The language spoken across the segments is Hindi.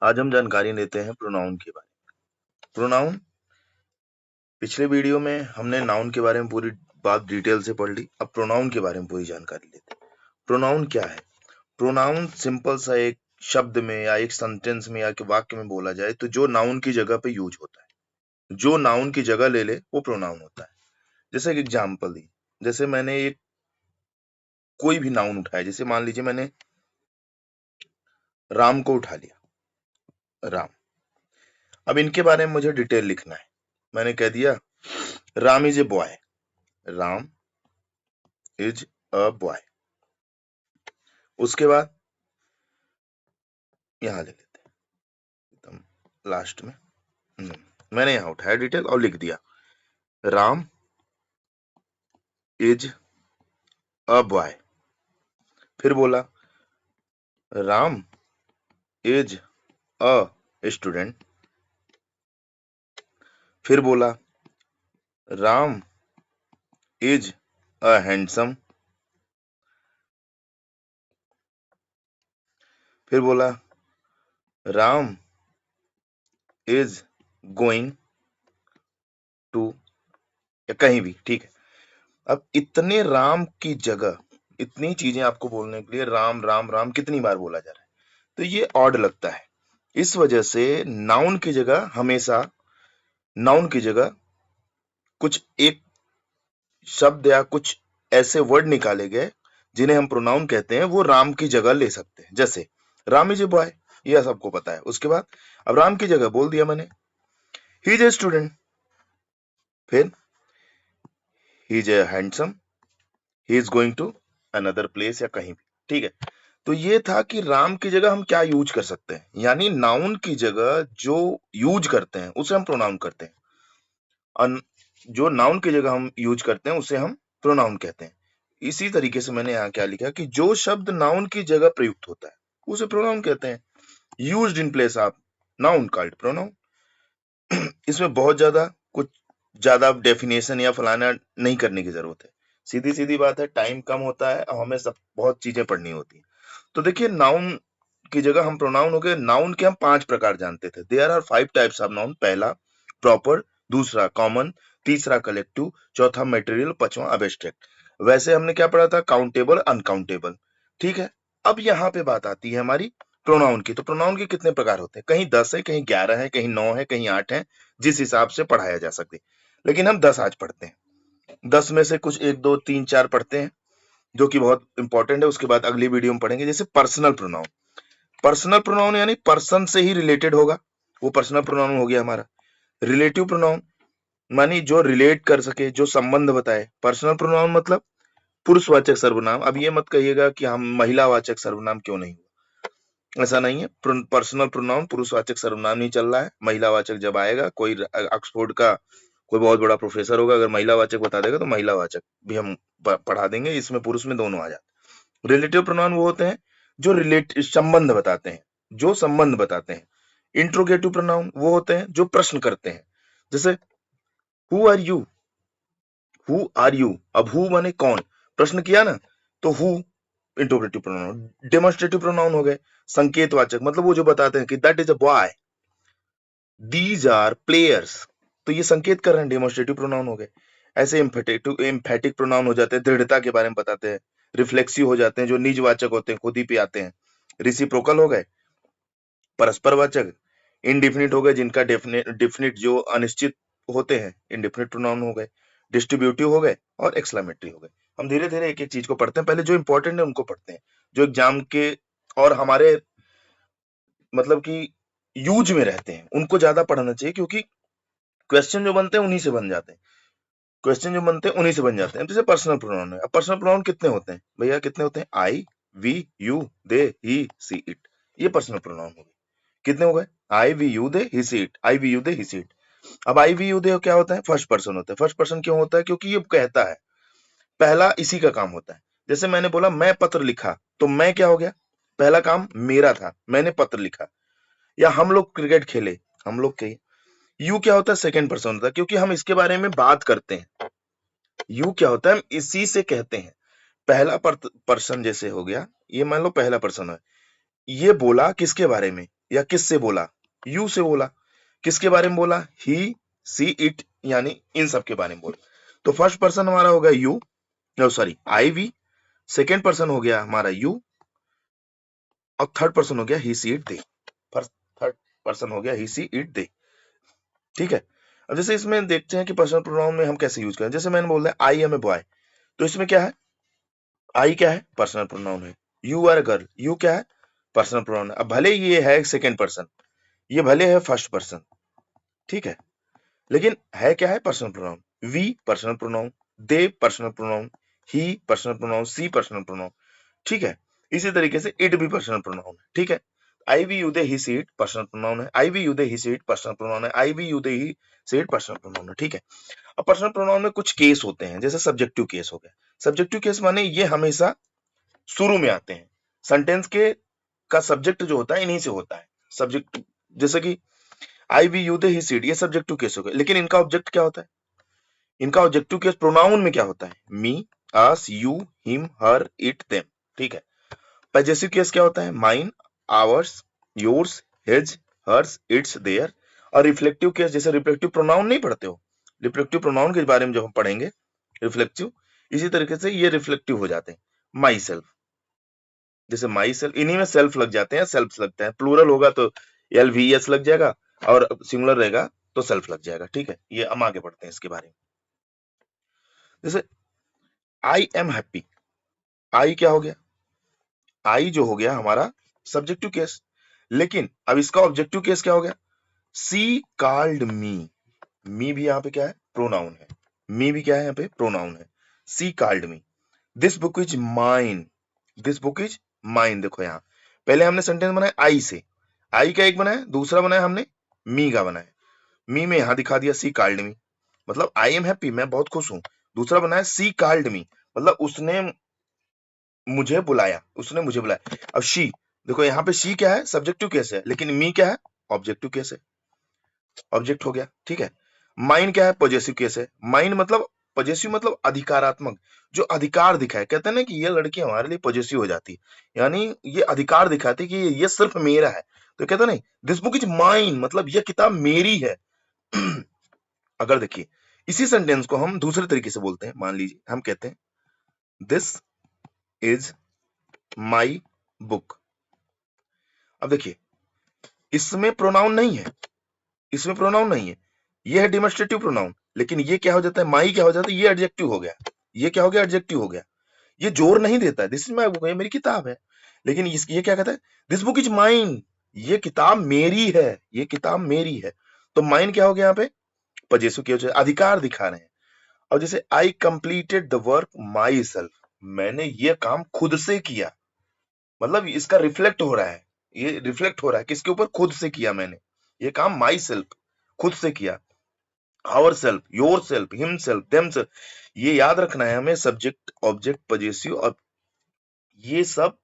आज हम जानकारी लेते हैं प्रोनाउन के बारे में। प्रोनाउन, पिछले वीडियो में हमने नाउन के बारे में पूरी बात डिटेल से पढ़ ली। अब प्रोनाउन के बारे में पूरी जानकारी लेते हैं। प्रोनाउन क्या है? प्रोनाउन सिंपल सा एक शब्द में या एक सेंटेंस में या एक वाक्य में बोला जाए तो जो नाउन की जगह पे यूज होता है, जो नाउन की जगह ले ले वो प्रोनाउन होता है। जैसे एक एग्जांपल दी, जैसे मैंने एक कोई भी नाउन उठाया, जैसे मान लीजिए मैंने राम को उठा लिया, राम। अब इनके बारे में मुझे डिटेल लिखना है। मैंने कह दिया Ram is a boy, Ram is a boy. उसके बाद यहां ले लेते हैं एकदम लास्ट में। मैंने यहां उठाया डिटेल और लिख दिया राम इज अ बॉय। फिर बोला राम इज अ स्टूडेंट। फिर बोला राम इज अ हैंडसम। फिर बोला राम इज गोइंग टू, या कहीं भी, ठीक है। अब इतने राम की जगह इतनी चीजें आपको बोलने के लिए राम राम राम कितनी बार बोला जा रहा है, तो ये ऑड लगता है। इस वजह से नाउन की जगह हमेशा, नाउन की जगह कुछ एक शब्द या कुछ ऐसे वर्ड निकाले गए जिन्हें हम प्रोनाउन कहते हैं, वो राम की जगह ले सकते हैं। जैसे राम इज ए बॉय, यह सबको पता है। उसके बाद अब राम की जगह बोल दिया मैंने ही इज ए स्टूडेंट। फिर he is a handsome, he is going to another place, या कहीं भी, ठीक है। तो ये था कि राम की जगह हम क्या यूज कर सकते हैं, यानी नाउन की जगह जो यूज करते हैं उसे हम प्रोनाउन करते हैं, और जो नाउन की जगह हम यूज करते हैं उसे हम प्रोनाउन कहते हैं। इसी तरीके से मैंने यहाँ क्या लिखा कि जो शब्द नाउन की जगह प्रयुक्त होता है उसे प्रोनाउन कहते हैं। Used in place of noun called pronoun. इसमें बहुत ज्यादा डेफिनेशन या फलाना नहीं करने की जरूरत है। सीधी सीधी बात है, टाइम कम होता है और हमें सब बहुत चीजें पढ़नी होती है। तो देखिए, नाउन की जगह हम प्रोनाउन हो गए। नाउन के हम 5 प्रकार जानते थे। There are 5 types of noun. पहला प्रॉपर, दूसरा कॉमन, तीसरा कलेक्टिव, चौथा मटेरियल, पांचवा अब्स्ट्रैक्ट। वैसे हमने क्या पढ़ा था? काउंटेबल, अनकाउंटेबल, ठीक है। अब यहाँ पे बात आती है हमारी प्रोनाउन की। तो प्रोनाउन के कितने प्रकार होते हैं? कहीं 10 है, कहीं 11 है, कहीं 9 है, कहीं 8 है, जिस हिसाब से पढ़ाया जा सके। लेकिन हम 10 आज पढ़ते हैं। 10 में से कुछ 1 2 3 4 पढ़ते हैं जो कि बहुत इंपॉर्टेंट है। उसके बाद अगली वीडियो में पढ़ेंगे। जैसे पर्सनल प्रोनाउन। पर्सनल प्रोनाउन यानी पर्सन से ही रिलेटेड होगा, वो पर्सनल प्रोनाउन हो गया हमारा। रिलेटिव प्रोनाउन मानी जो रिलेट कर सके, जो संबंध बताए। पर्सनल प्रोनाउन मतलब पुरुषवाचक सर्वनाम। अब ये मत कहिएगा कि हम महिलावाचक सर्वनाम क्यों नहीं हुआ, ऐसा नहीं है। पर्सनल प्रोनाउन पुरुषवाचक सर्वनाम नहीं चल रहा है। महिलावाचक जब आएगा, कोई ऑक्सफोर्ड का कोई बहुत बड़ा प्रोफेसर होगा, अगर महिलावाचक बता देगा तो महिलावाचक भी हम पढ़ा देंगे। इसमें पुरुष में दोनों आ जाते। रिलेटिव प्रोनाउन वो होते हैं जो रिलेट संबंध बताते हैं, जो संबंध बताते हैं। इंट्रोगेटिव प्रोनाउन वो होते हैं जो प्रश्न करते हैं। जैसे who are you, who are you. अब हु माने कौन, प्रश्न किया ना, तो who interrogative pronoun. Demonstrative pronoun हो गए संकेतवाचक, मतलब वो जो बताते हैं कि that is a boy, these are players, तो ये संकेत कर रहे हैं, डेमोन्स्ट्रेटिव प्रोनाउन हो गए। ऐसे एम्फेटिक प्रोनाउन हो जाते हैं, दृढ़ता के बारे में बताते हैं। रिफ्लेक्सिव हो जाते हैं, जो निजवाचक होते हैं, खुद ही पे आते हैं। रिसिप्रोकल हो गए, परस्परवाचक। इंडिफिनिट हो गए, जिनका डिफिनिट जो अनिश्चित होते हैं, इंडिफिनिट प्रोनाउन हो गए। डिस्ट्रीब्यूटिव हो गए और एक्सक्लेमेटरी हो गए। हम धीरे धीरे एक एक चीज को पढ़ते हैं। पहले जो इंपॉर्टेंट है उनको पढ़ते हैं, जो एग्जाम के और हमारे मतलब कि यूज में रहते हैं, उनको ज्यादा पढ़ना चाहिए, क्योंकि क्वेश्चन जो बनते हैं उन्हीं से बन जाते हैं। क्वेश्चन जो बनते हैं उन्हीं से बन जाते हैं। जैसे पर्सनल प्रोनाउन है। अब पर्सनल प्रोनाउन कितने होते हैं भैया? कितने होते हैं? I, we, you, they, he, she, it. ये पर्सनल प्रोनाउन हो गए। कितने हो गए? I, we, you, they, he, she, it. I, we, you, they, he, she, it. अब आई, वी, यू, दे क्या होता है? फर्स्ट पर्सन होता है। फर्स्ट पर्सन क्यों होता है? क्योंकि ये कहता है, पहला इसी का काम होता है। जैसे मैंने बोला मैं पत्र लिखा, तो मैं क्या हो गया? पहला काम मेरा था, मैंने पत्र लिखा। या हम लोग क्रिकेट खेले, हम लोग के। यू क्या होता है? सेकंड पर्सन होता है, क्योंकि हम इसके बारे में बात करते हैं। यू क्या होता है? हम इसी से कहते हैं। पहला पर्सन जैसे हो गया, ये मान लो पहला पर्सन है, ये बोला किसके बारे में? या किससे बोला, यू से बोला। किसके बारे में बोला, ही सी इट, यानी इन सब के बारे में बोला। तो फर्स्ट पर्सन हमारा होगा you, sorry I we, second person हो गया हमारा यू, और थर्ड पर्सन हो गया he she it they. Third person हो गया ही सी इट दे, ठीक है। अब जैसे इसमें देखते हैं कि पर्सनल प्रोनाउन में हम कैसे यूज करें। जैसे मैंने बोल दिया आई एम ए बॉय, तो इसमें क्या है, आई क्या है, पर्सनल प्रोनाउन है। यू आर गर्ल, यू क्या है, पर्सनल प्रोनाउन है। अब भले ये है सेकेंड पर्सन, ये भले है फर्स्ट पर्सन, ठीक है, लेकिन है क्या है, personal pronoun. We personal pronoun, they personal pronoun, he personal pronoun, she personal pronoun, ठीक है। इसी तरीके से इट भी पर्सनल प्रोनाउन है, ठीक है। I we you they he she it personal pronoun है, I we you they he she it personal pronoun है, I we you they he she it personal pronoun है, ठीक है। अब पर्सनल प्रोनाउन में कुछ केस होते हैं, जैसे सब्जेक्टिव केस हो गया। सब्जेक्टिव केस माने ये हमेशा शुरू में आते हैं। सेंटेंस के का सब्जेक्ट जो होता है इन्हीं से होता है। सब्जेक्ट जैसे कि I we you they he she it, ये सब्जेक्टिव केस हो गए, लेकिन इनका ऑब्जेक्ट क्या होता है, इनका ऑब्जेक्टिव केस प्रोनाउन में क्या होता है, me, us, you, him, her, it, them, ठीक है। पजेसिव केस क्या होता है, mine, ours, yours, his, hers, its, their. और रिफ्लेक्टिव केस, जैसे रिफ्लेक्टिव प्रोनाउन नहीं पढ़ते हो, रिफ्लेक्टिव प्रोनाउन के बारे में जब हम पढ़ेंगे रिफ्लेक्टिव, इसी तरीके से ये रिफ्लेक्टिव हो जाते हैं। माई सेल्फ, जैसे माई सेल्फ, इन्हीं में सेल्फ लग जाते हैं, सेल्फ लगते हैं। प्लूरल होगा तो एल वी एस लग जाएगा, और सिंगुलर रहेगा तो सेल्फ लग जाएगा, ठीक है। ये हम आगे बढ़ते हैं इसके बारे में। जैसे आई एम हैप्पी, आई क्या हो गया, आई जो हो गया हमारा सब्जेक्टिव केस, लेकिन अब इसका ऑब्जेक्टिव केस क्या हो गया, सी कॉल्ड मी भी यहाँ पे क्या है, प्रोनाउन है। मी भी क्या है यहाँ पे, प्रोनाउन है। She called me, this book is mine, this book is mine. देखो यहाँ पहले हमने सेंटेंस बनाया आई से, आई का एक बनाया, दूसरा बनाया हमने मी का बनाया। मी में यहाँ दिखा दिया सी कॉल्ड मी, मतलब आई एम हैप्पी, मैं बहुत खुश हूं। दूसरा बनाया सी कॉल्ड मी, मतलब उसने मुझे बुलाया, उसने मुझे बुलाया। अब शी, देखो यहाँ पे शी क्या है, सब्जेक्टिव केस है, लेकिन मी क्या है, ऑब्जेक्टिव केस है, ऑब्जेक्ट हो गया, ठीक है। माइन क्या है, पॉजेसिव केस है। माइन मतलब, पॉजेसिव मतलब अधिकारात्मक, जो अधिकार दिखाए। कहते हैं ना कि ये लड़की हमारे लिए पॉजेसिव हो जाती है, यानी ये अधिकार दिखाती है कि ये सिर्फ मेरा है। तो कहते नहीं, दिस बुक इज माइन, मतलब ये किताब मेरी है। अगर देखिए इसी सेंटेंस को हम दूसरे तरीके से बोलते हैं, मान लीजिए हम कहते हैं दिस इज माई बुक। अब देखिए इसमें प्रोनाउन नहीं है, इसमें प्रोनाउन नहीं है, ये है डिमोन्स्ट्रेटिव प्रोनाउन, लेकिन ये क्या हो जाता है, माई क्या हो जाता है, ये एडजेक्टिव हो गया। ये क्या हो गया, एडजेक्टिव हो गया। ये जोर नहीं देता है, दिस इज माई बुक, ये मेरी किताब है। लेकिन ये क्या कहता है, दिस बुक इज माइन, ये किताब मेरी है, ये किताब मेरी है। तो माइन क्या हो गया यहाँ पे, पजेसिव क्या हो जाए, अधिकार दिखा रहे हैं। और जैसे I completed the work my self, मैंने ये काम खुद से किया, मतलब इसका रिफ्लेक्ट हो रहा है, ये रिफ्लेक्ट हो रहा है किसके ऊपर, खुद से किया मैंने ये काम, माई सेल्फ, खुद से किया। Ourself, yourself, himself, themself, ये याद रखना है हमें, सब्जेक्ट, ऑब्जेक्ट, पजेसिव, और ये सब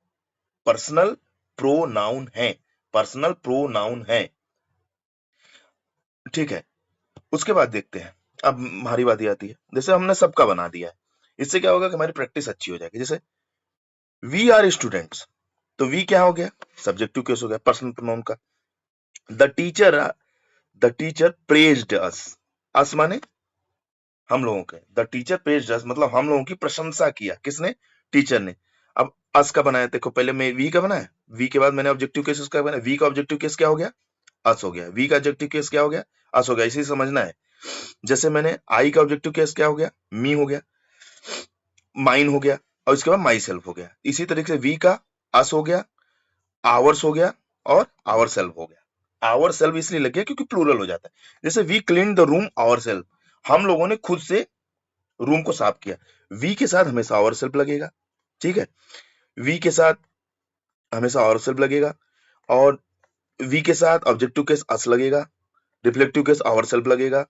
पर्सनल प्रोनाउन है, पर्सनल प्रोनाउन है, ठीक है। उसके बाद देखते हैं, अब हमारी बात ये आती है, जैसे हमने सबका बना दिया है, इससे क्या होगा कि हमारी प्रैक्टिस अच्छी हो जाएगी। जैसे वी आर स्टूडेंट्स, तो वी क्या हो गया, सब्जेक्टिव केस हो गया, पर्सनल प्रोनाउन का। द टीचर प्रेज्ड अस, अस माने हम लोगों के, द टीचर प्रेज्ड अस मतलब हम लोगों की प्रशंसा किया, किसने, टीचर ने। अब अस का बनाया, देखो पहले मैं वी का बनाया, वी के बाद मैंने ऑब्जेक्टिव केस उसका बनाया, वी का ऑब्जेक्टिव केस क्या हो गया, अस हो गया। वी का ऑब्जेक्टिव केस क्या हो गया, अस हो गया, इसे समझना है। जैसे मैंने आई का ऑब्जेक्टिव केस क्या हो गया, मी हो गया, माइन हो गया, और इसके बाद माई सेल्फ हो गया। इसी तरीके से वी का अस हो गया, आवर्स हो गया, और आवर सेल्फ हो गया। आवर सेल्फ इसलिए लग गया क्योंकि प्लूरल हो जाता है। जैसे we clean the room ourself, हम लोगों ने खुद से रूम को साफ किया। वी के साथ हमेशा आवर सेल्फ लगेगा, ठीक है, वी के साथ हमेशा आवर सेल्फ लगेगा, और वी के साथ ऑब्जेक्टिव केस अस लगेगा, रिफ्लेक्टिव केस आवर सेल्फ लगेगा।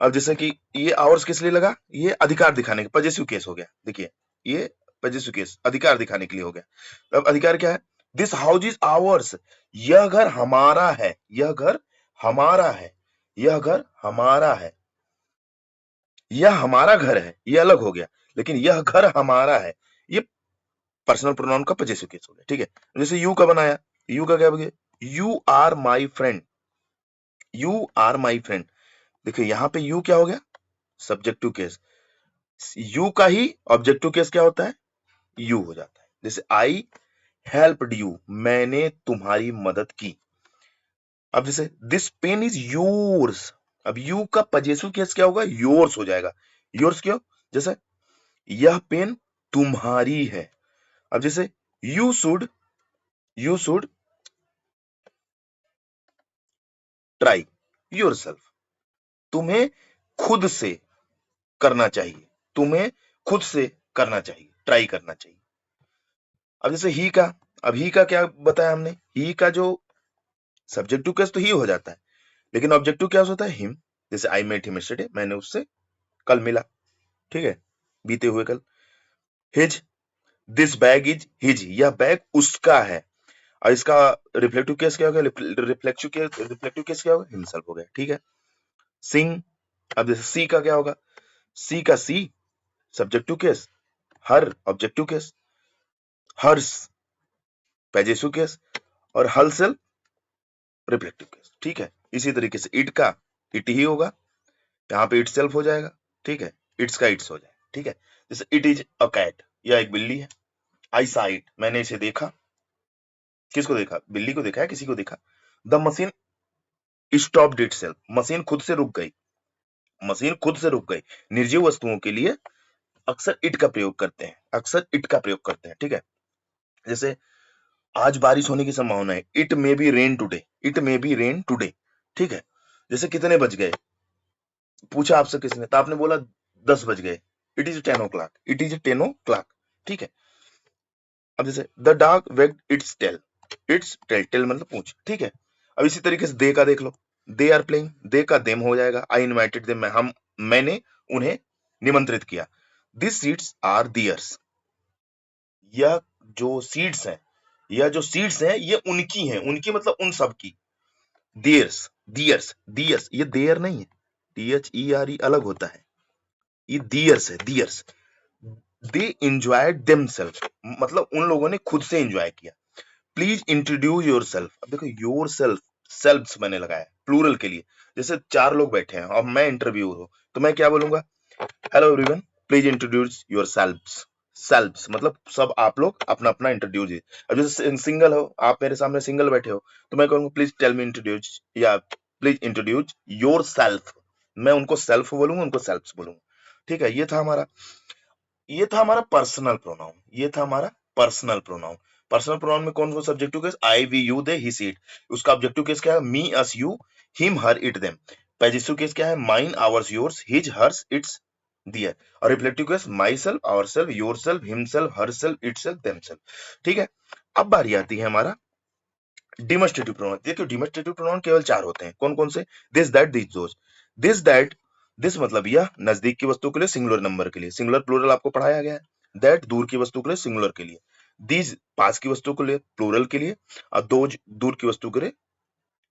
अब जैसे कि ये आवर्स किस लिए लगा, ये अधिकार दिखाने के, पजेसिव केस हो गया। देखिए ये पजेसिव केस अधिकार दिखाने के लिए हो गया। अब अधिकार क्या है, दिस हाउस इज आवर्स, यह घर हमारा है, यह घर हमारा है, यह घर हमारा है, यह हमारा घर है, ये अलग हो गया, लेकिन यह घर हमारा है, ये पर्सनल प्रोनाउन का पजेसिव केस हो गया, ठीक है। जैसे यू का बनाया, यू का क्या हो गया, you are my friend, you are my friend. देखिए यहां पे यू क्या हो गया, सब्जेक्टिव केस। यू का ही ऑब्जेक्टिव केस क्या होता है, यू हो जाता है। जैसे आई हेल्प्ड यू, मैंने तुम्हारी मदद की। अब जैसे दिस पेन इज योर्स, अब यू का पजेसिव केस क्या होगा, योर्स हो जाएगा। योर्स क्यों, जैसे यह पेन तुम्हारी है। अब जैसे यू शुड ट्राई योरसेल्फ, तुम्हें खुद से करना चाहिए, तुम्हें खुद से करना चाहिए, ट्राई करना चाहिए। अब जैसे ही का, अब ही का क्या बताया हमने, ही का जो सब्जेक्टिव केस तो ही हो जाता है, लेकिन ऑब्जेक्टिव क्या होता है, हिम। जैसे आई मेट हिम यस्टरडे, मैंने उससे कल मिला, ठीक है, बीते हुए कल। His, this bag is his, यह बैग उसका है। और इसका रिफ्लेक्टिव केस क्या होगा, रिफ्लेक्टिव केस क्या होगा, हिमसेल्फ हो गया, ठीक है। सिंग, अब जैसे सी का क्या होगा, सी का she subjective case, her objective case, hers possessive case, और हल सेल्फ रिफ्लेक्टिव केस, ठीक है। इसी तरीके से इट का इट ही होगा, यहाँ पे इट सेल्फ हो जाएगा, ठीक है, इट्स का इट्स हो जाएगा, ठीक है। जैसे इट इज अ कैट, यह एक बिल्ली है। आई सा इट, मैंने इसे देखा, किसको देखा, बिल्ली को देखा है, किसी को देखा। The machine stopped itself, machine खुद से रुक गई, मशीन खुद से रुक गई। निर्जीव वस्तुओं के लिए अक्सर इट का प्रयोग करते हैं, अक्सर इट का प्रयोग करते हैं, ठीक है। जैसे आज बारिश होने की संभावना है, it may be rain today, it may be rain today, ठीक है। जैसे कितने बज गए, पूछा आपसे किसने, तो आपने बोला 10 बज गए, it is 10 o'clock, it is 10 o'clock, ठीक है। अब जैसे the dog wagged its tail, its tail, tail मतलब पूछ, ठीक है। अब इसी तरीके से दे का देख लो, दे आर प्लेइंग, दे का देम हो जाएगा। आई इनवाइटेड देम, मैंने उन्हें निमंत्रित किया। दिस सीड्स आर दियर्स, यह जो सीड्स हैं, यह जो सीड्स हैं ये उनकी हैं, उनकी मतलब उन सब की। दियर्स, दियर्स, दियर्स, ये देयर नहीं है, THERE अलग होता है, ये दियर्स है, दियर्स। दे एंजॉयड देमसेल्फ, मतलब उन लोगों ने खुद से एंजॉय किया। प्लीज इंट्रोड्यूस योर सेल्फ, अब देखो योर सेल्फ, सेल्फ्स मैंने लगाया प्लूरल के लिए। जैसे 4 लोग बैठे हैं और मैं इंटरव्यू हूं, तो मैं क्या बोलूंगा, hello everyone, please introduce your selfs. Selfs मतलब सब आप लोग अपना अपना इंट्रोड्यूस। अब जैसे सिंगल हो, आप मेरे सामने सिंगल बैठे हो, तो मैं कहूंगा प्लीज टेल मी इंट्रोड्यूस, या प्लीज इंट्रोड्यूस योर सेल्फ। मैं उनको सेल्फ बोलूंगा, उनको सेल्फ्स बोलूंगा, ठीक है। ये था हमारा पर्सनल प्रोनाउन, ये था हमारा पर्सनल प्रोनाउन। पर्सनल प्रोनाउन में कौन कौन subjective case, I we you they he she it. उसका ऑब्जेक्टिव केस क्या है, me us you him her it them. Positive case क्या है, mine ours yours his hers its their. और reflective case myself, ourself, yourself, himself, herself, itself, themself, ठीक है। अब बारी आती है हमारा डिमोस्ट्रेटिव प्रोनाउन। देखिए डिमोस्ट्रेटिव प्रोनाउन केवल 4 होते हैं, कौन कौन से, this that this those. This that, this मतलब यह नजदीक की वस्तु के लिए, सिंगुलर नंबर के लिए, सिंगुलर प्लूरल आपको पढ़ाया गया है। दैट दूर की वस्तु के लिए, सिंगुलर के लिए। दीज पास की वस्तु के लिए, प्लूरल के लिए। और दोज दूर की वस्तु के लिए,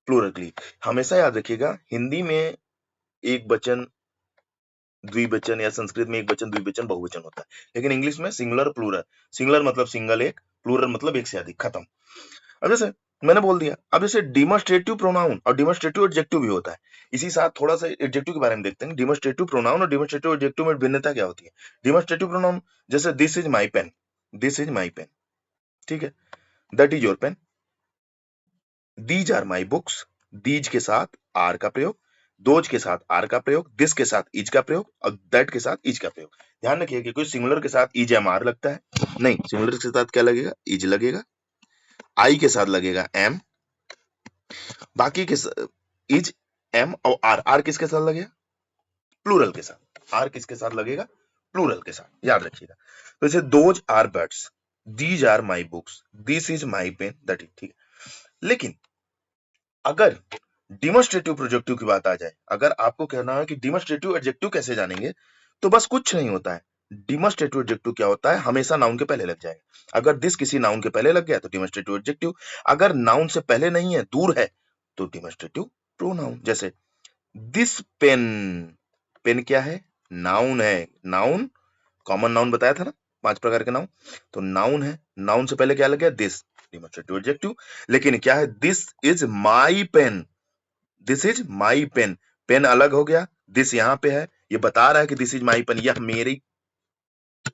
प्लूरल के लिए। हमेशा याद रखिएगा हिंदी में एक वचन, द्विवचन, या संस्कृत में एक वचन, द्विवचन, बहुवचन होता है, लेकिन इंग्लिश में सिंगुलर प्लूरल। सिंगुलर मतलब सिंगल एक, प्लूरल मतलब एक से अधिक, खत्म। अब जैसे मैंने बोल दिया, अब जैसे डिमोस्ट्रेटिव प्रोनाउन और डिमोस्ट्रेटिव एडजेक्टिव भी होता है। इसी साथ थोड़ा सा एडजेक्टिव के बारे में देखते हैं। डिमोस्ट्रेटिव प्रोनाउन और डिमोस्ट्रेटिव एडजेक्टिव में भिन्नता क्या होती है। डिमोस्ट्रेटिव प्रोनाउन जैसे this is my pen, this is my pen, ठीक है। That is your pen, these are my books, these के साथ आर का प्रयोग, दोज के साथ आर का प्रयोग, दिस के साथ इज का प्रयोग, और दैट के साथ इज का प्रयोग। ध्यान रखिए कि कोई सिंगुलर के साथ इज एम आर लगता है, नहीं, सिंगुलर के साथ क्या लगेगा, इज लगेगा। आई के साथ लगेगा एम, बाकी के इज, एम और आर, आर किसके साथ लगेगा, प्लूरल के साथ। आर किसके साथ लगेगा, प्लूरल के साथ, याद रखिएगा। तो जैसे those are birds, these are my books, this is my pen, that is, ठीक है। लेकिन अगर डिमोस्ट्रेटिव प्रोजेक्टिव की बात आ जाए, अगर आपको कहना है कि डिमोस्ट्रेटिव एडजेक्टिव कैसे जानेंगे, तो बस कुछ नहीं होता है। डिमोस्ट्रेटिव एडजेक्टिव क्या होता है, हमेशा नाउन के पहले लग जाएगा। अगर दिस किसी नाउन के पहले लग गया तो डिमोस्ट्रेटिव एडजेक्टिव। अगर नाउन से पहले नहीं है, दूर है, तो डिमोस्ट्रेटिव प्रोनाउन। जैसे दिस पेन, पेन क्या है, नाउन है। नाउन, कॉमन नाउन बताया था ना, 5 प्रकार के नाउन, तो नाउन है, नाउन से पहले क्या लग गया, दिस, डिमॉन्स्ट्रेटिव एडजेक्टिव। लेकिन क्या है, this is my pen, this is my pen, pen अलग हो गया, दिस यहाँ पे है, ये बता रहा है कि दिस इज माई पेन, यह मेरी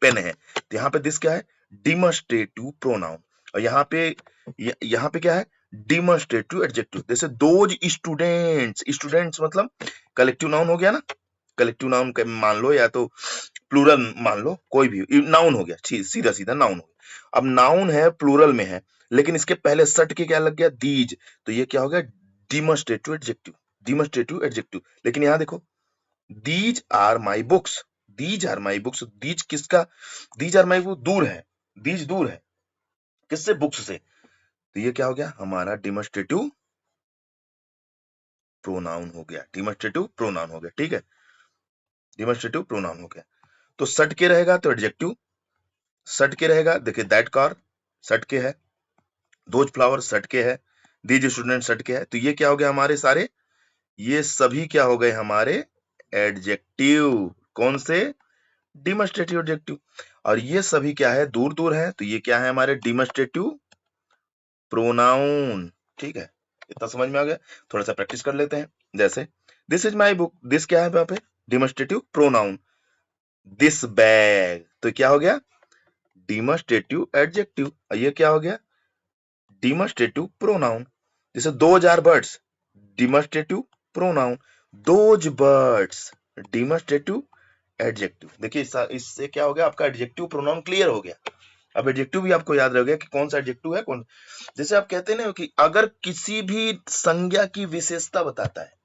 पेन है। तो यहाँ पे दिस क्या है, डिमॉन्स्ट्रेटिव प्रोनाउन। और यहाँ पे क्या है, डिमॉन्स्ट्रेटिव एडजेक्टिव। जैसे दोज स्टूडेंट्स, स्टूडेंट्स मतलब कलेक्टिव नाउन हो गया ना, कलेक्टिव नाउन मान लो या तो प्लूरल मान लो, कोई भी नाउन हो गया, सीधा सीधा नाउन हो गया। अब नाउन है, प्लूरल में है, लेकिन इसके पहले सट के क्या लग गया, दीज, तो ये क्या हो गया, डिमॉन्स्ट्रेटिव एडजेक्टिव, डिमॉन्स्ट्रेटिव एडजेक्टिव। लेकिन यहाँ देखो, these are my books, these are my books, these किसका, दीज आर माई बुक दूर है, दीज दूर है किससे, बुक्स से। तो ये क्या हो गया, हमारा डिमॉन्स्ट्रेटिव प्रोनाउन हो गया, डिमॉन्स्ट्रेटिव प्रोनाउन हो गया, ठीक है, डिमॉन्स्ट्रेटिव प्रोनाउन हो गया। तो सट के रहेगा तो एडजेक्टिव, सट के रहेगा, देखिए दैट कार सट के है, दोज फ्लावर सट के है, दीज स्टूडेंट सट के है। तो ये क्या हो गया, हमारे सारे ये सभी क्या हो गए हमारे एडजेक्टिव, कौन से, डिमॉन्स्ट्रेटिव एडजेक्टिव। और ये सभी क्या है, दूर दूर है, तो ये क्या है हमारे डिमॉन्स्ट्रेटिव प्रोनाउन, ठीक है, इतना समझ में आ गया। थोड़ा सा प्रैक्टिस कर लेते हैं। जैसे this is my book, this क्या है यहाँ पे, डिमॉन्स्ट्रेटिव प्रोनाउन। दिस बैग, तो क्या हो गया, डिमॉन्स्ट्रेटिव एडजेक्टिव। और ये क्या हो गया, डिमॉन्स्ट्रेटिव प्रोनाउन। जैसे those are birds, demonstrative pronoun, those birds demonstrative adjective. देखिए इससे क्या हो गया, आपका एडजेक्टिव प्रोनाउन क्लियर हो गया। अब एडजेक्टिव भी आपको याद रह गया कि कौन सा एडजेक्टिव है कौन। जैसे आप कहते हैं ना कि अगर किसी भी संज्ञा की विशेषता बताता है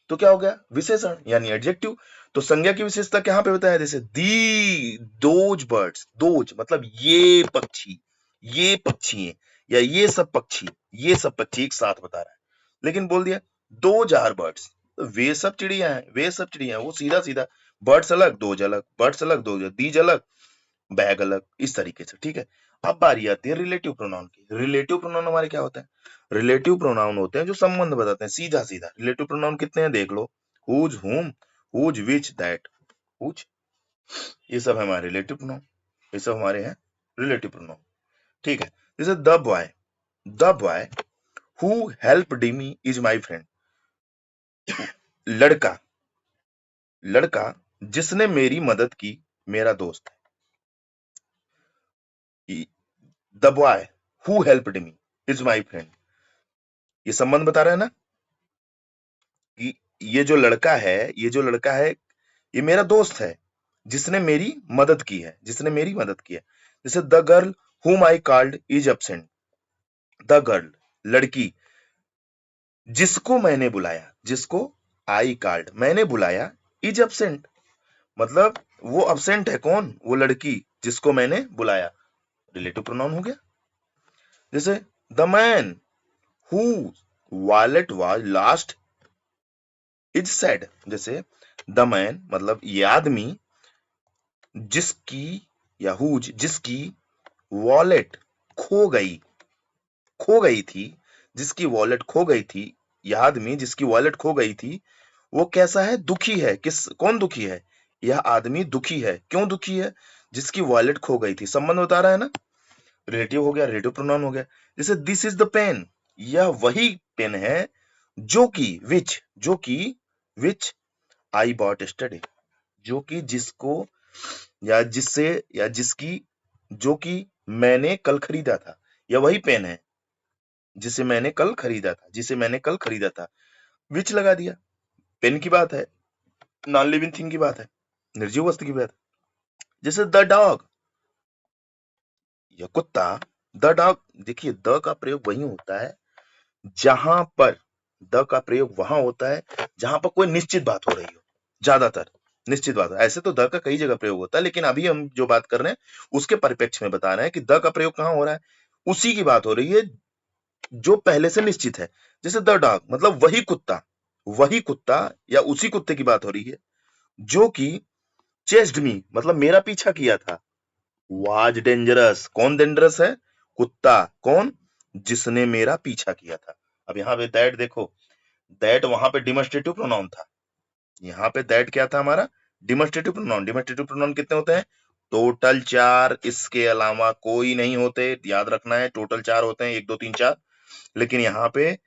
तो क्या हो गया, विशेषण यानी एडजेक्टिव। तो संज्ञा की विशेषता कहां पे बताया, जैसे दी दोज बर्ड्स, दोज मतलब ये पक्षी, ये पक्षी है, या ये सब पक्षी, ये सब पक्षी एक साथ बता रहा है। लेकिन बोल दिया दोज आर बर्ड्स, तो वे सब चिड़िया हैं, वे सब चिड़िया हैं, वो सीधा सीधा, बर्ड्स अलग दोज अलग, बर्ड्स अलग दोज, दीज अलग बैग अलग, इस तरीके से, ठीक है। अब बारी आती है रिलेटिव प्रोनाउन की। रिलेटिव प्रोनाउन हमारे क्या होता है, रिलेटिव प्रोनाउन होते हैं जो संबंध बताते हैं, सीधा सीधा। रिलेटिव प्रोनाउन कितने हैं देख लो, हुज, हुम, हुज, विच, दैट, हुज, ये सब हमारे रिलेटिव प्रोनाउन, ये सब हमारे हैं रिलेटिव प्रोनाउन, ठीक है। जैसे the boy who helped me is my friend, लड़का, लड़का जिसने मेरी मदद की मेरा दोस्त है। The boy who helped me is my friend, ये संबंध बता रहा है ना कि ये जो लड़का है, ये जो लड़का है ये मेरा दोस्त है जिसने मेरी मदद की है, जिसने मेरी मदद की है। जैसे द गर्ल हुम I called is absent, the girl लड़की जिसको मैंने बुलाया, जिसको आई कॉल्ड मैंने बुलाया, इज एब्सेंट मतलब वो अब्सेंट है, कौन, वो लड़की जिसको मैंने बुलाया, रिलेटिव प्रोनाउन हो गया। जैसे the man who wallet was last is sad, जैसे द मैन मतलब ये आदमी जिसकी, या हुज जिसकी वॉलेट खो गई, खो गई थी, जिसकी वॉलेट खो गई थी, यह आदमी जिसकी वॉलेट खो गई थी वो कैसा है, दुखी है। किस, कौन दुखी है, यह आदमी दुखी है, क्यों दुखी है, जिसकी वॉलेट खो गई थी। संबंध बता रहा है ना, रिलेटिव हो गया, रिलेटिव प्रोनाउन हो गया। जैसे दिस इज द पेन, यह वही पेन है जो कि विच, जो कि विच आई बॉट यस्टरडे, जो कि जिसको या जिससे या जिसकी, जो कि मैंने कल खरीदा था, या वही पेन है जिसे मैंने कल खरीदा था, जिसे मैंने कल खरीदा था, विच लगा दिया। पेन की बात है, नॉन लिविंग थिंग की बात है, निर्जीव वस्तु की बात है। जैसे द डॉग, यह कुत्ता, द डॉग, देखिए द का प्रयोग वही होता है जहां पर, द का प्रयोग वहां होता है जहां पर कोई निश्चित बात हो रही हो, ज्यादातर निश्चित बात हो। ऐसे तो द का कई जगह प्रयोग होता है, लेकिन अभी हम जो बात कर रहे हैं उसके परिप्रेक्ष्य में बता रहे हैं कि द का प्रयोग कहां हो रहा है, उसी की बात हो रही है जो पहले से निश्चित है। जैसे द डॉग मतलब वही कुत्ता या उसी कुत्ते की बात हो रही है जो कि चेस्ड मी मतलब मेरा पीछा किया था, वाज डेंजरस, कौन डेंजरस है, कुत्ता, कौन, जिसने मेरा पीछा किया था। अब यहाँ पे दैट देखो, दैट वहां पे डिमॉन्स्ट्रेटिव प्रोनाउन था, यहाँ पे दैट क्या था हमारा, डिमॉन्स्ट्रेटिव प्रोनाउन। डिमॉन्स्ट्रेटिव प्रोनाउन कितने होते हैं, टोटल 4, इसके अलावा कोई नहीं होते, याद रखना है। टोटल 4 होते हैं, 1 2 3 4, लेकिन यहाँ पे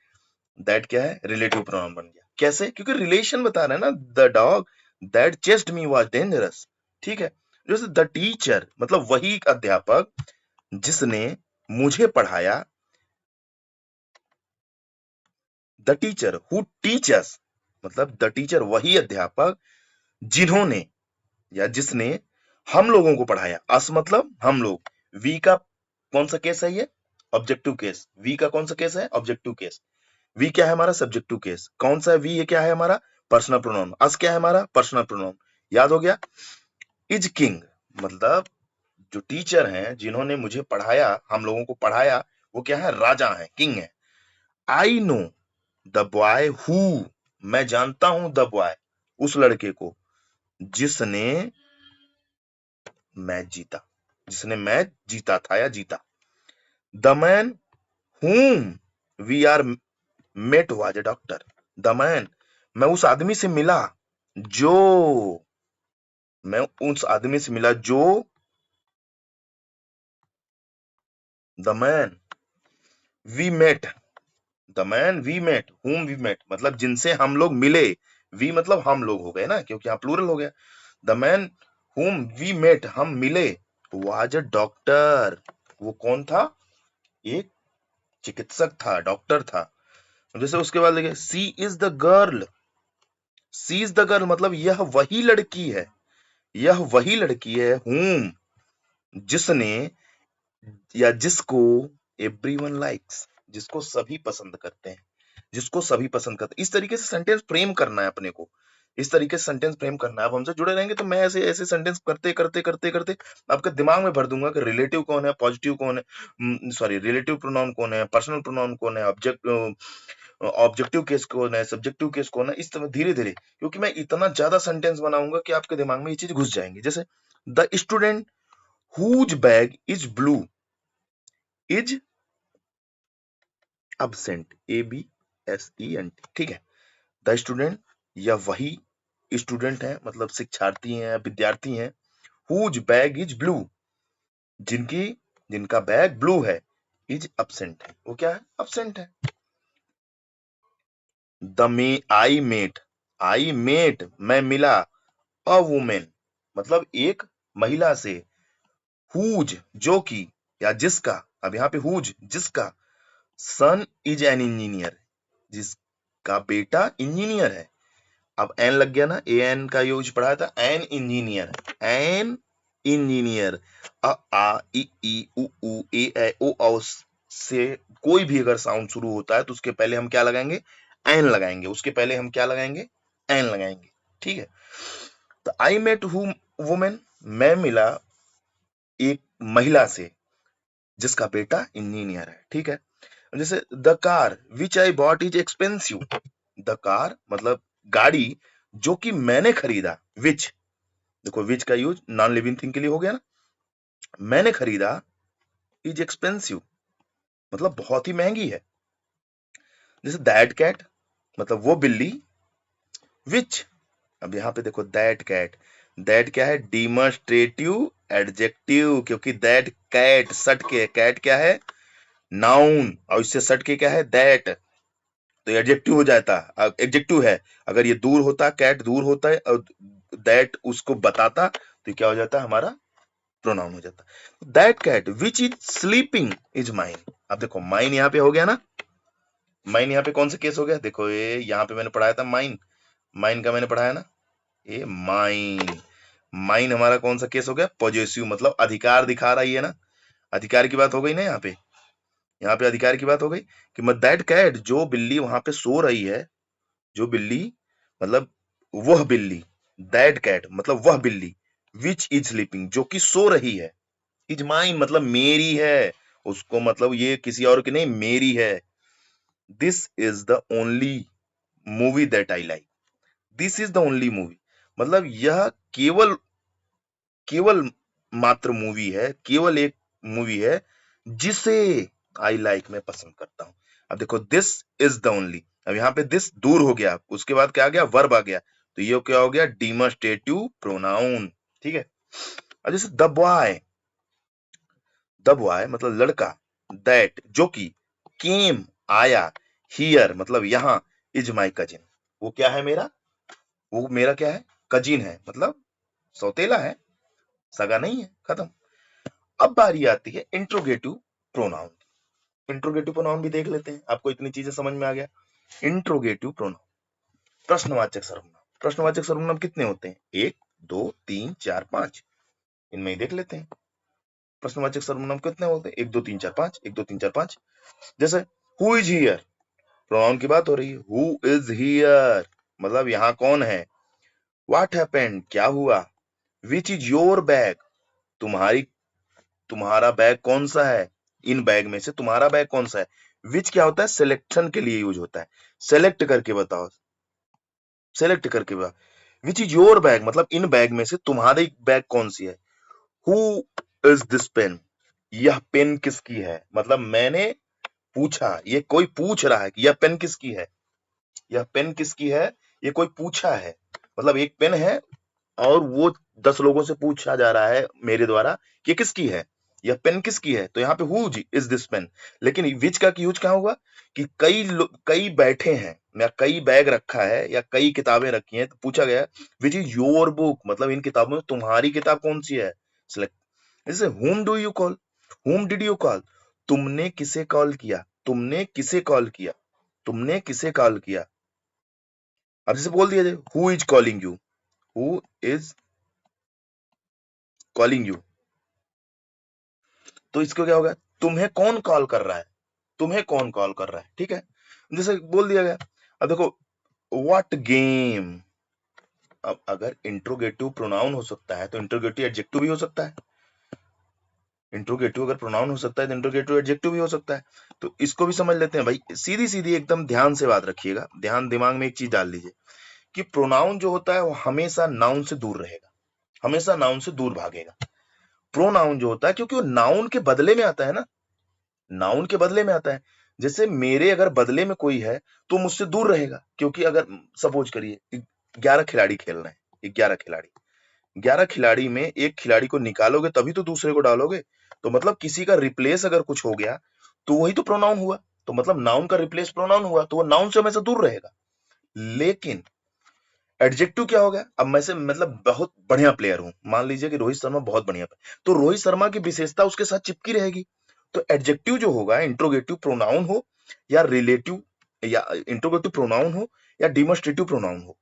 दैट क्या है, रिलेटिव प्रोनाउन बन गया। कैसे? क्योंकि रिलेशन बता रहे हैं ना, the dog that chased me was dangerous. ठीक है, जैसे द टीचर मतलब वही अध्यापक जिसने मुझे पढ़ाया, द टीचर हु टीचर्स मतलब द टीचर वही अध्यापक जिन्होंने या जिसने हम लोगों को पढ़ाया। अस मतलब हम लोग। वी का कौन सा केस है ये? Objective case. वी का कौन सा केस है? Objective case. वी क्या है हमारा? Subjective case. कौन सा है वी? ये क्या है हमारा? Personal pronoun. अस क्या है हमारा? Personal pronoun. याद हो गया? इज किंग मतलब जो टीचर हैं जिन्होंने मुझे पढ़ाया, हम लोगों को पढ़ाया, वो क्या है? राजा है, किंग है। I know the boy who मैं जानता हूं द बॉय उस लड़के को जिसने मैच जीता, जिसने मैच जीता था या जीता। The man whom we are met was a doctor. The man मैं उस आदमी से मिला जो मैं उस आदमी से मिला जो the man we met the man we met whom we met मतलब जिनसे हम लोग मिले। वी मतलब हम लोग हो गए ना, क्योंकि यहाँ प्लूरल हो गया। The man whom we met हम मिले वाज अ डॉक्टर वो कौन था? एक चिकित्सक था, डॉक्टर था। जैसे उसके बाद देखिए she is the girl. She is the girl मतलब यह वही लड़की है, यह वही लड़की है whom जिसने या जिसको एवरीवन लाइक्स जिसको सभी पसंद करते हैं, जिसको सभी पसंद करते हैं। इस तरीके से सेंटेंस फ्रेम करना है अपने को, इस तरीके से सेंटेंस फ्रेम करना है। अब हमसे जुड़े रहेंगे तो मैं ऐसे ऐसे सेंटेंस करते करते करते करते आपके दिमाग में भर दूंगा कि रिलेटिव कौन है, पॉजिटिव कौन है, सॉरी रिलेटिव प्रोनाउन कौन है, पर्सनल प्रोनाउन कौन है, ऑब्जेक्टिव केस कौन है, सब्जेक्टिव केस कौन है। इस तरह धीरे धीरे, क्योंकि मैं इतना ज्यादा सेंटेंस बनाऊंगा कि आपके दिमाग में ये चीज घुस जाएंगी। जैसे the student whose bag is blue is absent, ABSENT। ठीक है, द स्टूडेंट या वही स्टूडेंट है मतलब शिक्षार्थी हैं, विद्यार्थी हैं। हुज बैग इज ब्लू जिनकी जिनका बैग ब्लू है, इज absent है, वो क्या है? absent है। द मे आई मेट मैं मिला अ वुमेन मतलब एक महिला से। हुज जो की या जिसका, अब यहाँ पे हुज जिसका, सन इज एन इंजीनियर जिसका बेटा इंजीनियर है। अब एन लग गया ना, ए एन का यूज पढ़ाया था, एन इंजीनियर, एन इंजीनियर। अ आ ई उ ऊ ए ऐ ओ औ से कोई भी अगर साउंड शुरू होता है तो उसके पहले हम क्या लगाएंगे? एन लगाएंगे। उसके पहले हम क्या लगाएंगे? एन लगाएंगे। ठीक है, तो आई मेट हु वुमेन मैं मिला एक महिला से जिसका बेटा इंजीनियर है। ठीक है, जैसे the car which I bought is expensive. The car मतलब गाड़ी जो कि मैंने खरीदा। विच देखो, विच का यूज नॉन लिविंग थिंग के लिए हो गया ना। मैंने खरीदा इज एक्सपेंसिव मतलब बहुत ही महंगी है। जैसे दैट कैट मतलब वो बिल्ली। विच अब यहाँ पे देखो दैट कैट, दैट क्या है? डिमॉन्स्ट्रेटिव एडजेक्टिव, क्योंकि दैट कैट सट के, कैट क्या है? नाउन, और इससे सट के क्या है? दैट, तो एडजेक्टिव हो जाता, एडजेक्टिव है। अगर ये दूर होता, कैट दूर होता है और दैट उसको बताता तो क्या हो जाता? हमारा प्रोनाउन हो जाता। That cat which is sleeping is mine. अब देखो माइन यहाँ पे हो गया ना, माइन यहाँ पे कौन सा केस हो गया? देखो ये यहाँ पे मैंने पढ़ाया था माइन, माइन का मैंने पढ़ाया ना, ये माइन, माइन हमारा कौन सा केस हो गया? पॉजेसिव मतलब अधिकार दिखा रही है ना, अधिकार की बात हो गई ना यहाँ पे, यहाँ पे अधिकार की बात हो गई कि मत दैट कैट जो बिल्ली वहां पे सो रही है, जो बिल्ली मतलब वह बिल्ली, दैट कैट मतलब वह बिल्ली, विच इज स्लीपिंग जो कि सो रही है, इज माइन मतलब मेरी है, उसको मतलब ये किसी और की नहीं, मेरी है। This is the only movie that I like. This is the only movie मतलब यह केवल केवल मात्र मूवी है, केवल एक मूवी है जिसे आई लाइक मैं पसंद करता हूं। अब देखो दिस इज द ओनली, अब यहाँ पे दिस दूर हो गया, उसके बाद क्या आ गया? वर्ब आ गया, तो ये क्या हो गया? Demonstrative pronoun. ठीक है, अब जैसे द बॉय मतलब लड़का, दैट जो कि, केम आया, हियर मतलब यहां, इज माई कजिन वो क्या है मेरा, वो मेरा क्या है, कजिन है, मतलब सौतेला है, सगा नहीं है, खत्म। अब बारी आती है इंट्रोगेटिव प्रोनाउन। इंट्रोगेटिव प्रोनाउन भी देख लेते हैं, आपको इतनी चीजें समझ में आ गया। इंट्रोगेटिव प्रोनाउन, प्रश्नवाचक सर्वनाम। प्रश्नवाचक सर्वनाम कितने होते हैं, 1 2 3 4 5, इनमें ही देख लेते हैं प्रश्नवाचक सर्वनाम कितने होते हैं, 1 2 3 4 5, 1 2 3 4 5। जैसे हु इज हियर, प्रोनाउन की बात हो रही है, हु इज हियर मतलब यहाँ कौन है। व्हाट हैपेंड क्या हुआ। विच इज योर बैग, तुम्हारी तुम्हारा बैग कौन सा है, इन बैग में से तुम्हारा बैग कौन सा है। विच क्या होता है, सिलेक्शन के लिए यूज होता है, सेलेक्ट करके बताओ, सेलेक्ट करके बताओ। विच इज योर बैग मतलब इन बैग में से तुम्हारी बैग कौन सी है। हु इज दिस पेन, यह पेन किसकी है, मतलब मैंने पूछा, ये कोई पूछ रहा है कि यह पेन किसकी है, यह पेन किसकी है, ये कोई पूछा है, मतलब एक पेन है और वो 10 लोगों से पूछा जा रहा है मेरे द्वारा कि किसकी है, यह पेन किसकी है, तो यहाँ पे हु इज दिस पेन। लेकिन विच का यूज कहाँ हुआ कि कई बैठे हैं या कई बैग रखा है या कई किताबें रखी हैं, तो पूछा गया विच इज योर बुक मतलब इन किताबों में तुम्हारी किताब कौन सी है। सिलेक्ट, जैसे whom do you call, whom did you call, तुमने किसे कॉल किया, तुमने किसे कॉल किया, तुमने किसे कॉल किया। अब जैसे बोल दिया जाए who is calling you, who is calling you, तो इसको क्या होगा, तुम्हें कौन कॉल कर रहा है, तुम्हें कौन कॉल कर रहा है, ठीक है। जैसे बोल दिया गया, अब देखो व्हाट गेम, अब अगर इंट्रोगेटिव प्रोनाउन हो सकता है तो इंट्रोगेटिव एडजेक्टिव भी हो सकता है, इंट्रोगेटिव अगर प्रोनाउन हो सकता है तो इंट्रोगेटिव एडजेक्टिव भी हो सकता है। तो इसको भी समझ लेते हैं भाई, सीधी सीधी एकदम ध्यान से बात रखिएगा, ध्यान दिमाग में एक चीज डाल लीजिए कि प्रोनाउन जो होता है वो हमेशा नाउन से दूर रहेगा, हमेशा नाउन से दूर भागेगा। प्रोनाउन जो होता है क्योंकि वो नाउन के बदले में आता है ना, नाउन के बदले में आता है। जैसे मेरे अगर बदले में कोई है तो मुझसे दूर रहेगा, क्योंकि अगर सपोज करिए 11 खिलाड़ी खेल रहे हैं, 11 खिलाड़ी, 11 खिलाड़ी में एक खिलाड़ी को निकालोगे तभी तो दूसरे को डालोगे, तो मतलब किसी का रिप्लेस अगर कुछ हो गया तो वही तो प्रोनाउन हुआ, तो मतलब नाउन का रिप्लेस प्रोनाउन हुआ, तो वो नाउन से हमेशा दूर रहेगा। लेकिन एडजेक्टिव क्या हो गया, अब मैं से मतलब बहुत बढ़िया प्लेयर हूं, मान लीजिए कि रोहित शर्मा बहुत बढ़िया तो रोहित शर्मा की विशेषता उसके साथ चिपकी रहेगी। तो एडजेक्टिव जो होगा, इंट्रोगेटिव प्रोनाउन हो या रिलेटिव, या इंट्रोगेटिव प्रोनाउन हो या डिमोस्ट्रेटिव प्रोनाउन हो,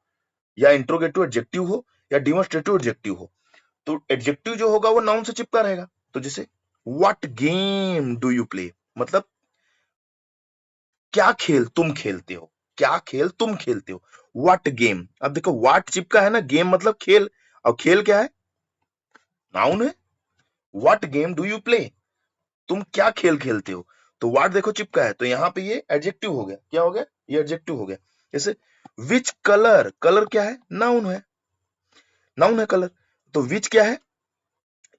या इंट्रोगेटिव एडजेक्टिव हो या डिमोस्ट्रेटिव एडजेक्टिव हो, तो एडजेक्टिव जो होगा वो नाउन से चिपका रहेगा। तो जैसे what game do you play मतलब क्या खेल तुम खेलते हो, क्या खेल तुम खेलते हो। व्हाट गेम, अब देखो व्हाट चिपका है ना, गेम मतलब खेल, और खेल क्या है, नाउन है। What game do you play, तुम क्या खेल खेलते हो, तो व्हाट देखो चिपका है, तो यहाँ पे ये एडजेक्टिव हो गया, क्या हो गया, ये एडजेक्टिव हो गया। जैसे विच कलर, कलर क्या है, नाउन है, नाउन है कलर, तो विच क्या है,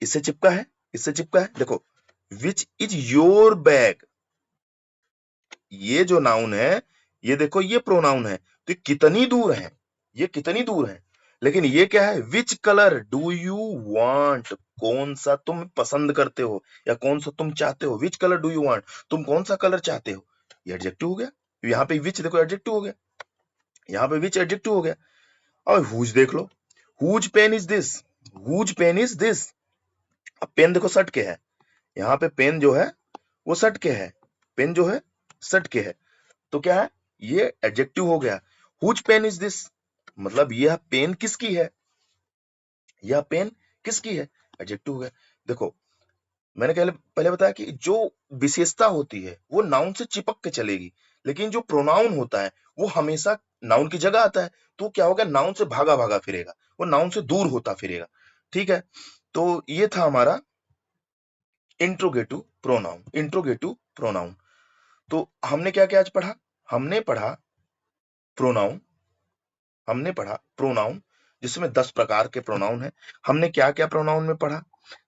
इससे चिपका है, इससे चिपका है। देखो विच इज योर बैग, ये जो नाउन है, ये देखो ये प्रोनाउन है, तो ये कितनी दूर है, ये कितनी दूर है। लेकिन ये क्या है, which colour do you want, कौन सा तुम पसंद करते हो या कौन सा तुम चाहते हो, which colour do you want, तुम कौन सा कलर चाहते हो, ये एडजेक्टिव हो गया। यहाँ पे विच देखो एडजेक्टिव हो गया, यहाँ पे विच एडजेक्टिव हो गया। और हुज देख लो, whose pen is this, whose pen is this, अब पेन देखो सट के है, यहाँ पे पेन जो है वो सट के है, पेन जो है सट के है, तो क्या है, ये एडजेक्टिव हो गया। हुज पेन इज दिस मतलब यह पेन किसकी है, यह पेन किसकी है, एडजेक्टिव हो गया। देखो मैंने पहले बताया कि जो विशेषता होती है वो नाउन से चिपक के चलेगी, लेकिन जो प्रोनाउन होता है वो हमेशा नाउन की जगह आता है, तो क्या होगा, नाउन से भागा भागा फिरेगा, वो नाउन से दूर होता फिरेगा, ठीक है। तो ये था हमारा इंट्रोगेटिव प्रोनाउन, इंट्रोगेटिव प्रोनाउन। तो हमने क्या क्या आज पढ़ा, हमने पढ़ा प्रोनाउन, हमने पढ़ा प्रोनाउन जिसमें 10 प्रकार के प्रोनाउन है। हमने क्या क्या प्रोनाउन में पढ़ा,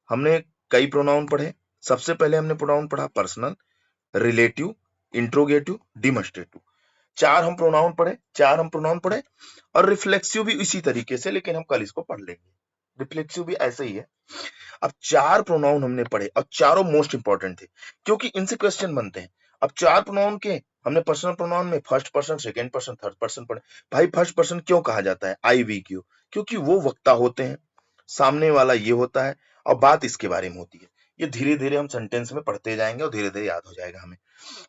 हमने कई प्रोनाउन पढ़े। सबसे पहले हमने प्रोनाउन पढ़ा पर्सनल, रिलेटिव, इंट्रोगेटिव, डिमोस्ट्रेटिव, चार हम प्रोनाउन पढ़े, चार हम प्रोनाउन पढ़े। और रिफ्लेक्सिव भी इसी तरीके से, लेकिन हम कल इसको पढ़ लेंगे। रिफ्लेक्सिव भी ऐसे ही है। अब 4 प्रोनाउन हमने पढ़े और चारों मोस्ट इंपॉर्टेंट थे क्योंकि इनसे क्वेश्चन बनते हैं। अब 4 प्रोनाउन के हमने पर्सनल प्रोनाउन में first person, second person, third person पढ़े। भाई फर्स्ट पर्सन क्यों कहा जाता है, आई वी क्यू? क्योंकि वो वक्ता होते हैं, सामने वाला ये होता है और बात इसके बारे में होती है। ये धीरे धीरे हम सेंटेंस में पढ़ते जाएंगे और धीरे धीरे याद हो जाएगा हमें।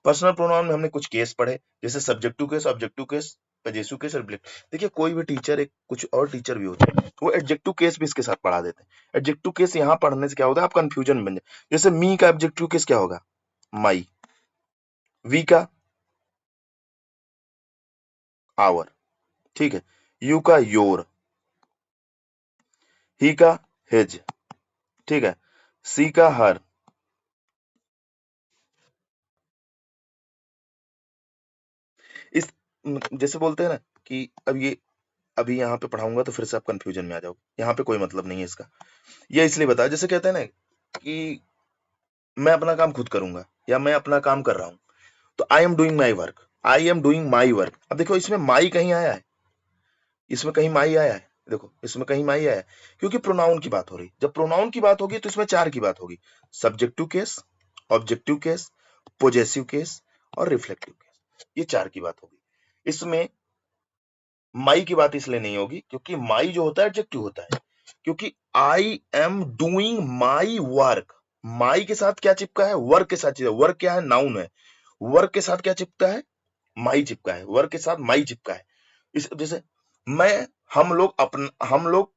पर्सनल प्रोनाउन में हमने कुछ केस पढ़े, जैसे subjective case, objective case, possessive case और रिफ्लेक्टिव। देखिए कोई भी टीचर, एक कुछ और टीचर भी होते हैं, वो एडजेक्टिव केस भी इसके साथ पढ़ा देते हैं। एडजेक्टिव केस यहाँ पढ़ने से क्या होता है, आप कंफ्यूजन बन जाए। जैसे मी का एडजेक्टिव केस क्या होगा, माई। वी का आवर, ठीक है। यू का योर। ही का हिज, ठीक है। सी का हर। इस जैसे बोलते हैं ना कि अब ये अभी यहाँ पे पढ़ाऊंगा तो फिर से आप कंफ्यूजन में आ जाओगे, यहाँ पे कोई मतलब नहीं है इसका। ये इसलिए बताया, जैसे कहते हैं ना कि मैं अपना काम खुद करूंगा या मैं अपना काम कर रहा हूं, तो आई am doing my work, I am doing my work. अब देखो इसमें माई कहीं आया है, इसमें कहीं माई आया है, देखो इसमें कहीं माई आया है, क्योंकि प्रोनाउन की बात हो रही। जब प्रोनाउन की बात होगी तो इसमें 4 की बात होगी, subjective case, objective case, possessive case और रिफ्लेक्टिव केस, ये 4 की बात होगी। इसमें माई की बात इसलिए नहीं होगी क्योंकि माई जो होता है एडजेक्टिव होता है, क्योंकि I am doing my work, my के साथ क्या चिपका है, वर्क के साथ। वर्क क्या है, नाउन है। वर्क के साथ क्या चिपका है, माई चिपका है। वर्क के साथ माई चिपका है। इस जैसे मैं, हम लोग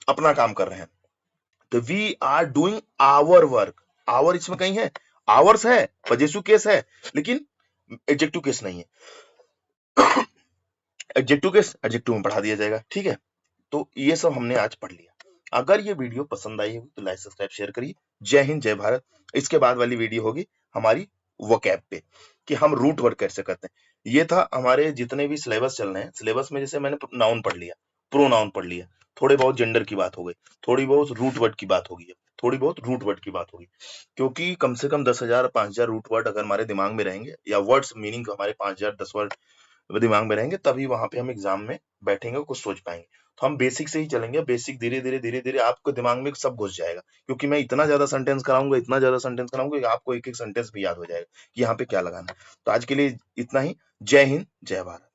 अपना काम कर रहे हैं, तो we are doing our work. Our इसमें कहीं है, आवर्स है, पजेसिव केस है, लेकिन एडजेक्टिव केस नहीं है। एडजेक्टिव केस एडजेक्टिव में बढ़ा दिया जाएगा, ठीक है। तो ये सब हमने आज पढ़ लिया। अगर ये वीडियो पसंद आई होगी तो लाइक सब्सक्राइब शेयर करिए। जय हिंद, जय भारत। इसके बाद वाली वीडियो होगी हमारी वोकैब पे, कि हम रूट वर्ड कैसे करते हैं। ये था हमारे जितने भी सिलेबस चल रहे हैं। सिलेबस में जैसे मैंने नाउन पढ़ लिया, प्रोनाउन पढ़ लिया, थोड़े बहुत जेंडर की बात हो गई, थोड़ी बहुत रूट वर्ड की बात होगी, थोड़ी बहुत रूट वर्ड की बात होगी। क्योंकि कम से कम 10,000 5,000 रूट वर्ड अगर हमारे दिमाग में रहेंगे, या वर्ड्स मीनिंग हमारे 5,000 10 वर्ड दिमाग में रहेंगे, तभी वहां पे हम एग्जाम में बैठेंगे और कुछ सोच पाएंगे। तो हम बेसिक से ही चलेंगे। बेसिक धीरे धीरे धीरे धीरे आपको दिमाग में सब घुस जाएगा, क्योंकि मैं इतना ज्यादा सेंटेंस कराऊंगा, इतना ज्यादा सेंटेंस कराऊंगा कि आपको एक एक सेंटेंस भी याद हो जाएगा कि यहाँ पे क्या लगाना है। तो आज के लिए इतना ही। जय हिंद, जय भारत।